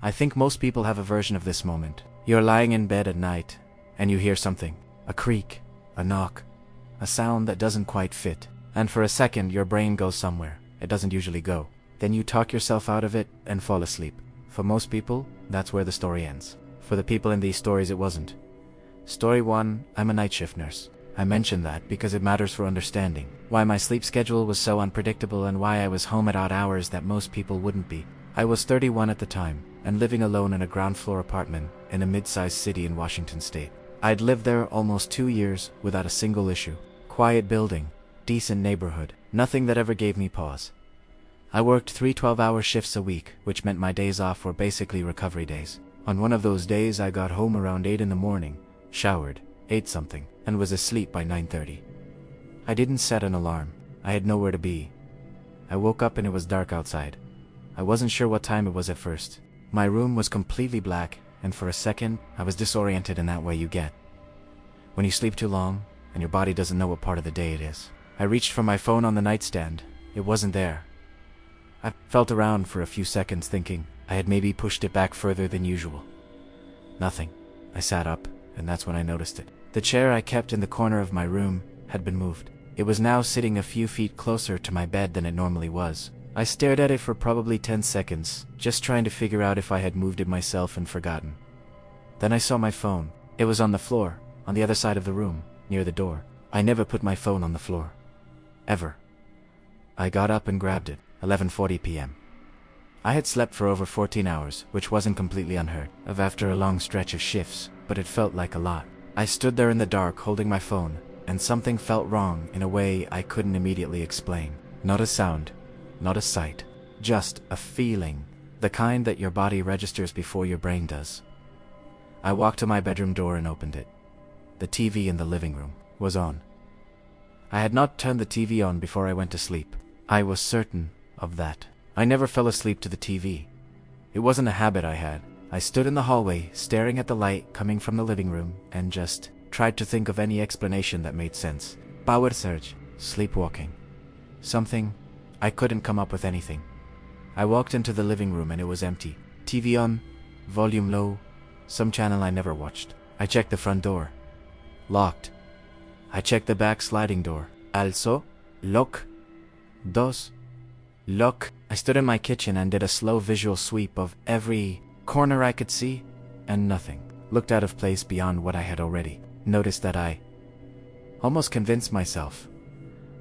I think most people have a version of this moment. You're lying in bed at night, and you hear something. A creak, a knock, a sound that doesn't quite fit. And for a second, your brain goes somewhere it doesn't usually go. Then you talk yourself out of it and fall asleep. For most people, that's where the story ends. For the people in these stories, it wasn't. Story 1, I'm a night shift nurse. I mention that because it matters for understanding why my sleep schedule was so unpredictable and why I was home at odd hours that most people wouldn't be. I was 31 at the time and living alone in a ground floor apartment in a mid-sized city in Washington state. I'd lived there almost 2 years without a single issue. Quiet building, decent neighborhood, nothing that ever gave me pause. I worked 3 12-hour shifts a week, which meant my days off were basically recovery days. On one of those days, I got home around 8 in the morning, showered, ate something, and was asleep by 9:30. I didn't set an alarm. I had nowhere to be. I woke up and it was dark outside. I wasn't sure what time it was at first. My room was completely black, and for a second, I was disoriented in that way you get when you sleep too long and your body doesn't know what part of the day it is. I reached for my phone on the nightstand. It wasn't there. I felt around for a few seconds thinking I had maybe pushed it back further than usual. Nothing. I sat up, and that's when I noticed it. The chair I kept in the corner of my room had been moved. It was now sitting a few feet closer to my bed than it normally was. I stared at it for probably 10 seconds, just trying to figure out if I had moved it myself and forgotten. Then I saw my phone. It was on the floor, on the other side of the room, near the door. I never put my phone on the floor. Ever. I got up and grabbed it, 11:40 p.m. I had slept for over 14 hours, which wasn't completely unheard of after a long stretch of shifts, but it felt like a lot. I stood there in the dark holding my phone, and something felt wrong in a way I couldn't immediately explain. Not a sound, not a sight, just a feeling, the kind that your body registers before your brain does. I walked to my bedroom door and opened it. The TV in the living room was on. I had not turned the TV on before I went to sleep. I was certain of that. I never fell asleep to the TV. It wasn't a habit I had. I stood in the hallway, staring at the light coming from the living room, and just tried to think of any explanation that made sense. Power surge, sleepwalking. Something. I couldn't come up with anything. I walked into the living room and it was empty. TV on, volume low, some channel I never watched. I checked the front door. Locked. I checked the back sliding door. Also, lock. Dos. Lock. I stood in my kitchen and did a slow visual sweep of every corner I could see, and nothing looked out of place beyond what I had already noticed. That I almost convinced myself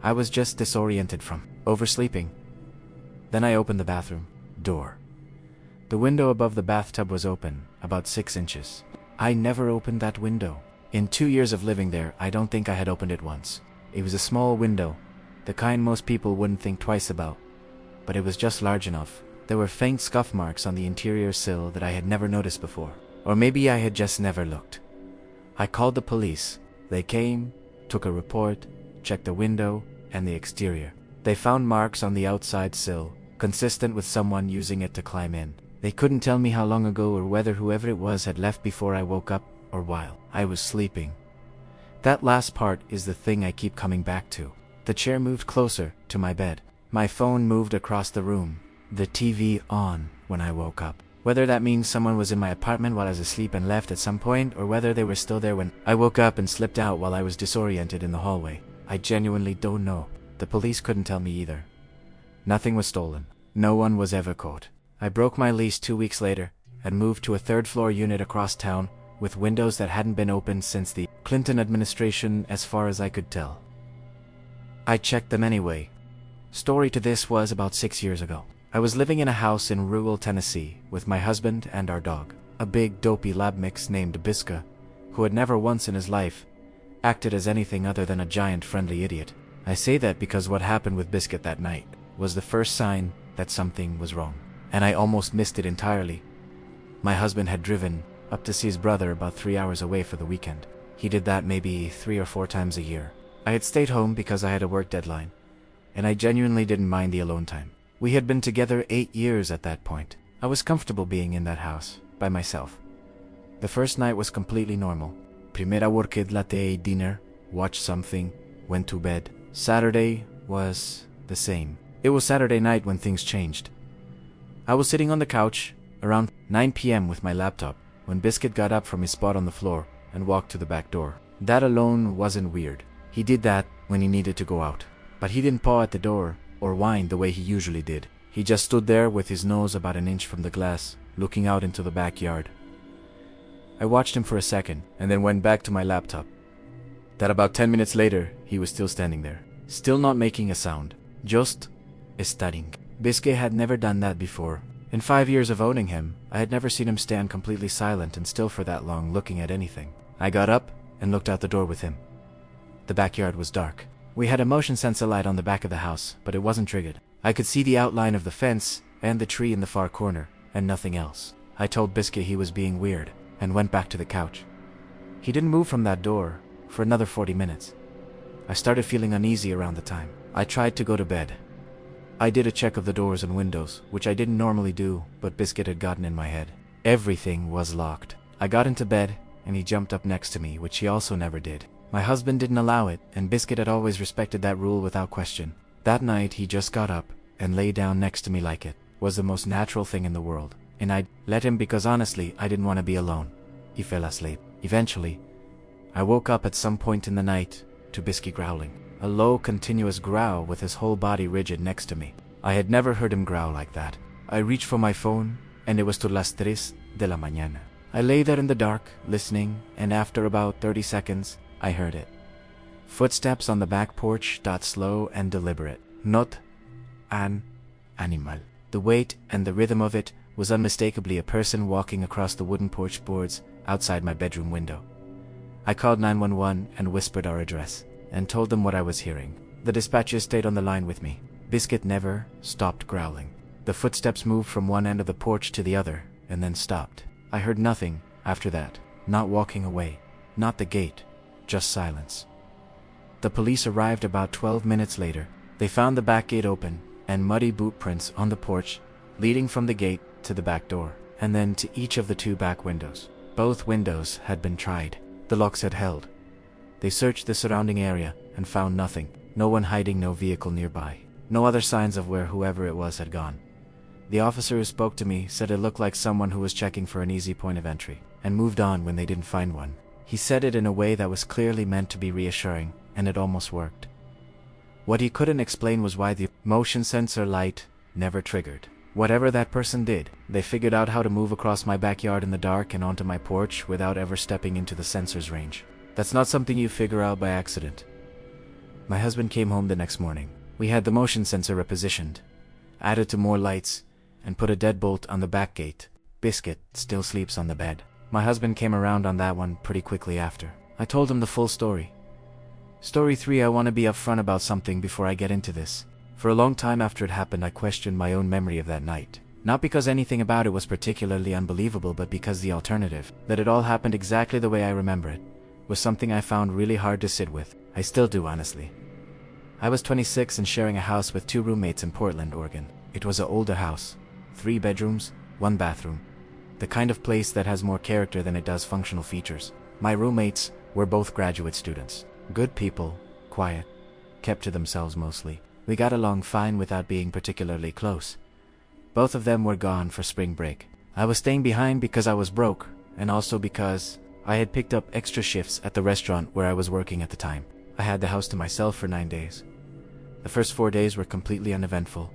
I was just disoriented from oversleeping. Then I opened the bathroom door. The window above the bathtub was open, about 6 inches. I never opened that window. In 2 years of living there, I don't think I had opened it once. It was a small window, the kind most people wouldn't think twice about, but it was just large enough. There were faint scuff marks on the interior sill that I had never noticed before. Or maybe I had just never looked. I called the police. They came, took a report, checked the window and the exterior. They found marks on the outside sill, consistent with someone using it to climb in. They couldn't tell me how long ago or whether whoever it was had left before I woke up or while I was sleeping. That last part is the thing I keep coming back to. The chair moved closer to my bed. My phone moved across the room. The TV on when I woke up. Whether that means someone was in my apartment while I was asleep and left at some point, or whether they were still there when I woke up and slipped out while I was disoriented in the hallway, I genuinely don't know. The police couldn't tell me either. Nothing was stolen. No one was ever caught. I broke my lease 2 weeks later and moved to a 3rd-floor unit across town with windows that hadn't been opened since the Clinton administration, as far as I could tell. I checked them anyway. Story to this was about 6 years ago. I was living in a house in rural Tennessee with my husband and our dog, a big dopey lab mix named Bisca, who had never once in his life acted as anything other than a giant friendly idiot. I say that because what happened with Biscuit that night was the first sign that something was wrong, and I almost missed it entirely. My husband had driven up to see his brother about 3 hours away for the weekend. He did that maybe 3 or 4 times a year. I had stayed home because I had a work deadline, and I genuinely didn't mind the alone time. We had been together 8 years at that point. I was comfortable being in that house, by myself. The first night was completely normal. Primera worked latte, dinner, watched something, went to bed. Saturday was the same. It was Saturday night when things changed. I was sitting on the couch, around 9 p.m. with my laptop, when Biscuit got up from his spot on the floor and walked to the back door. That alone wasn't weird. He did that when he needed to go out. But he didn't paw at the door or whine the way he usually did. He just stood there with his nose about an inch from the glass, looking out into the backyard. I watched him for a second and then went back to my laptop. That about 10 minutes later, he was still standing there, still not making a sound, just studying. Biscuit had never done that before. In 5 years of owning him, I had never seen him stand completely silent and still for that long looking at anything. I got up and looked out the door with him. The backyard was dark. We had a motion sensor light on the back of the house, but it wasn't triggered. I could see the outline of the fence and the tree in the far corner, and nothing else. I told Biscuit he was being weird, and went back to the couch. He didn't move from that door for another 40 minutes. I started feeling uneasy around the time. I tried to go to bed. I did a check of the doors and windows, which I didn't normally do, but Biscuit had gotten in my head. Everything was locked. I got into bed, and he jumped up next to me, which he also never did. My husband didn't allow it, and Biscuit had always respected that rule without question. That night, he just got up and lay down next to me like it was the most natural thing in the world. And I let him because honestly, I didn't want to be alone. He fell asleep. Eventually, I woke up at some point in the night to Biscuit growling. A low, continuous growl with his whole body rigid next to me. I had never heard him growl like that. I reached for my phone, and it was to las 3 de la mañana. I lay there in the dark, listening, and after about 30 seconds, I heard it. Footsteps on the back porch, slow and deliberate. Not an animal. The weight and the rhythm of it was unmistakably a person walking across the wooden porch boards outside my bedroom window. I called 911 and whispered our address, and told them what I was hearing. The dispatcher stayed on the line with me. Biscuit never stopped growling. The footsteps moved from one end of the porch to the other, and then stopped. I heard nothing after that. Not walking away. Not the gate. Just silence. The police arrived about 12 minutes later. They found the back gate open, and muddy boot prints on the porch, leading from the gate to the back door, and then to each of the 2 back windows. Both windows had been tried. The locks had held. They searched the surrounding area and found nothing. No one hiding, no vehicle nearby. No other signs of where whoever it was had gone. The officer who spoke to me said it looked like someone who was checking for an easy point of entry, and moved on when they didn't find one. He said it in a way that was clearly meant to be reassuring, and it almost worked. What he couldn't explain was why the motion sensor light never triggered. Whatever that person did, they figured out how to move across my backyard in the dark and onto my porch without ever stepping into the sensor's range. That's not something you figure out by accident. My husband came home the next morning. We had the motion sensor repositioned, added to more lights, and put a deadbolt on the back gate. Biscuit still sleeps on the bed. My husband came around on that one pretty quickly after. I told him the full story. Story 3, I want to be upfront about something before I get into this. For a long time after it happened, I questioned my own memory of that night. Not because anything about it was particularly unbelievable, but because the alternative, that it all happened exactly the way I remember it, was something I found really hard to sit with. I still do, honestly. I was 26 and sharing a house with 2 roommates in Portland, Oregon. It was an older house. 3 bedrooms, 1 bathroom. The kind of place that has more character than it does functional features. My roommates were both graduate students. Good people, quiet, kept to themselves mostly. We got along fine without being particularly close. Both of them were gone for spring break. I was staying behind because I was broke, and also because I had picked up extra shifts at the restaurant where I was working at the time. I had the house to myself for 9 days. The first 4 days were completely uneventful.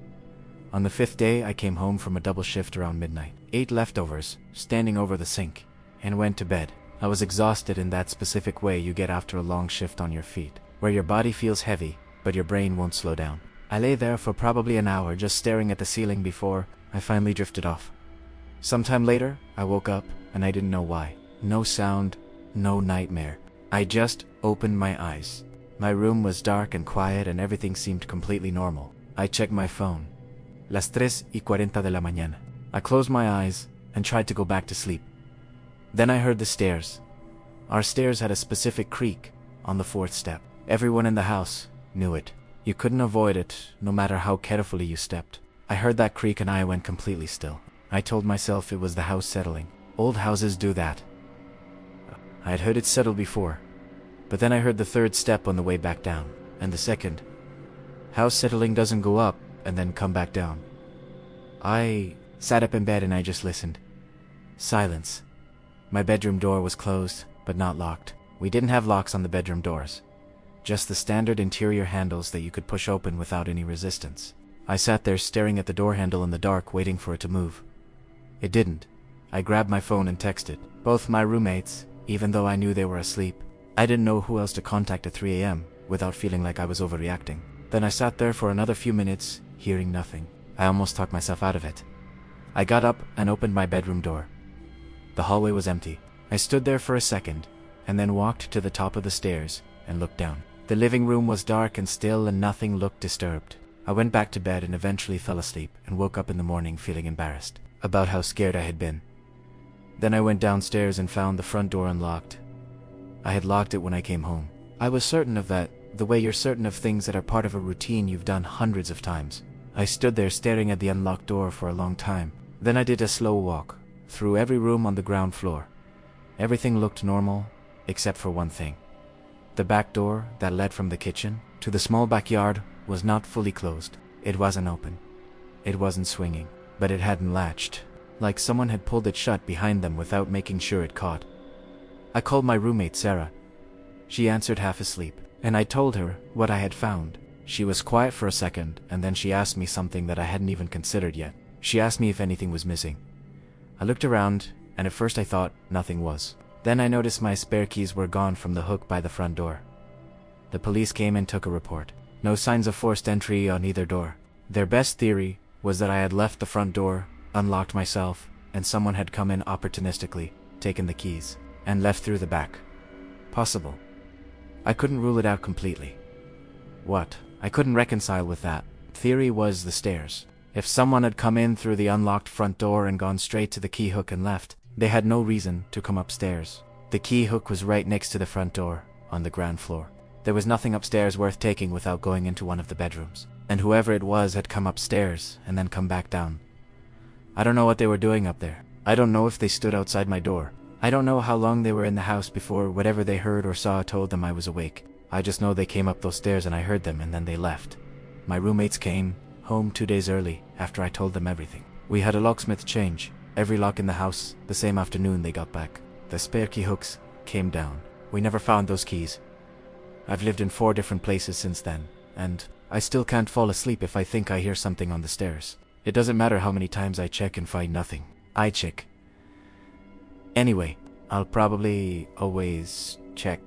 On the 5th day, I came home from a double shift around midnight, ate leftovers, standing over the sink, and went to bed. I was exhausted in that specific way you get after a long shift on your feet, where your body feels heavy, but your brain won't slow down. I lay there for probably an hour just staring at the ceiling before I finally drifted off. Sometime later, I woke up, and I didn't know why. No sound, no nightmare. I just opened my eyes. My room was dark and quiet and everything seemed completely normal. I checked my phone. Las 3:40 de la mañana. I closed my eyes and tried to go back to sleep. Then I heard the stairs. Our stairs had a specific creak on the 4th step. Everyone in the house knew it. You couldn't avoid it, no matter how carefully you stepped. I heard that creak and I went completely still. I told myself it was the house settling. Old houses do that. I had heard it settle before, but then I heard the 3rd step on the way back down, and the 2nd. House settling doesn't go up and then come back down. I sat up in bed and I just listened. Silence. My bedroom door was closed, but not locked. We didn't have locks on the bedroom doors. Just the standard interior handles that you could push open without any resistance. I sat there staring at the door handle in the dark, waiting for it to move. It didn't. I grabbed my phone and texted both my roommates, even though I knew they were asleep. I didn't know who else to contact at 3 a.m. without feeling like I was overreacting. Then I sat there for another few minutes, hearing nothing. I almost talked myself out of it. I got up and opened my bedroom door. The hallway was empty. I stood there for a second, and then walked to the top of the stairs and looked down. The living room was dark and still, and nothing looked disturbed. I went back to bed and eventually fell asleep and woke up in the morning feeling embarrassed about how scared I had been. Then I went downstairs and found the front door unlocked. I had locked it when I came home. I was certain of that, the way you're certain of things that are part of a routine you've done hundreds of times. I stood there staring at the unlocked door for a long time. Then I did a slow walk through every room on the ground floor. Everything looked normal, except for one thing. The back door that led from the kitchen to the small backyard was not fully closed. It wasn't open. It wasn't swinging, but it hadn't latched, like someone had pulled it shut behind them without making sure it caught. I called my roommate Sarah. She answered half asleep, and I told her what I had found. She was quiet for a second, and then she asked me something that I hadn't even considered yet. She asked me if anything was missing. I looked around, and at first I thought nothing was. Then I noticed my spare keys were gone from the hook by the front door. The police came and took a report. No signs of forced entry on either door. Their best theory was that I had left the front door, unlocked myself, and someone had come in opportunistically, taken the keys, and left through the back. Possible. I couldn't rule it out completely. What I couldn't reconcile with that theory was the stairs. If someone had come in through the unlocked front door and gone straight to the key hook and left, they had no reason to come upstairs. The key hook was right next to the front door, on the ground floor. There was nothing upstairs worth taking without going into one of the bedrooms. And whoever it was had come upstairs and then come back down. I don't know what they were doing up there. I don't know if they stood outside my door. I don't know how long they were in the house before whatever they heard or saw told them I was awake. I just know they came up those stairs and I heard them, and then they left. My roommates came home 2 days early after I told them everything. We had a locksmith change every lock in the house the same afternoon they got back. The spare key hooks came down. We never found those keys. I've lived in 4 different places since then, and I still can't fall asleep if I think I hear something on the stairs. It doesn't matter how many times I check and find nothing. I check. Anyway, I'll probably always check.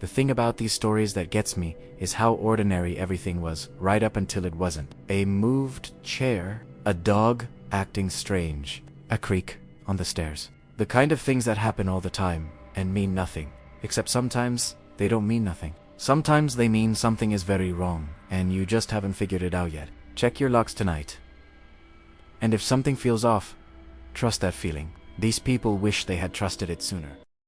The thing about these stories that gets me is how ordinary everything was, right up until it wasn't. A moved chair, a dog acting strange, a creak on the stairs. The kind of things that happen all the time and mean nothing. Except sometimes they don't mean nothing. Sometimes they mean something is very wrong, and you just haven't figured it out yet. Check your locks tonight. And if something feels off, trust that feeling. These people wish they had trusted it sooner.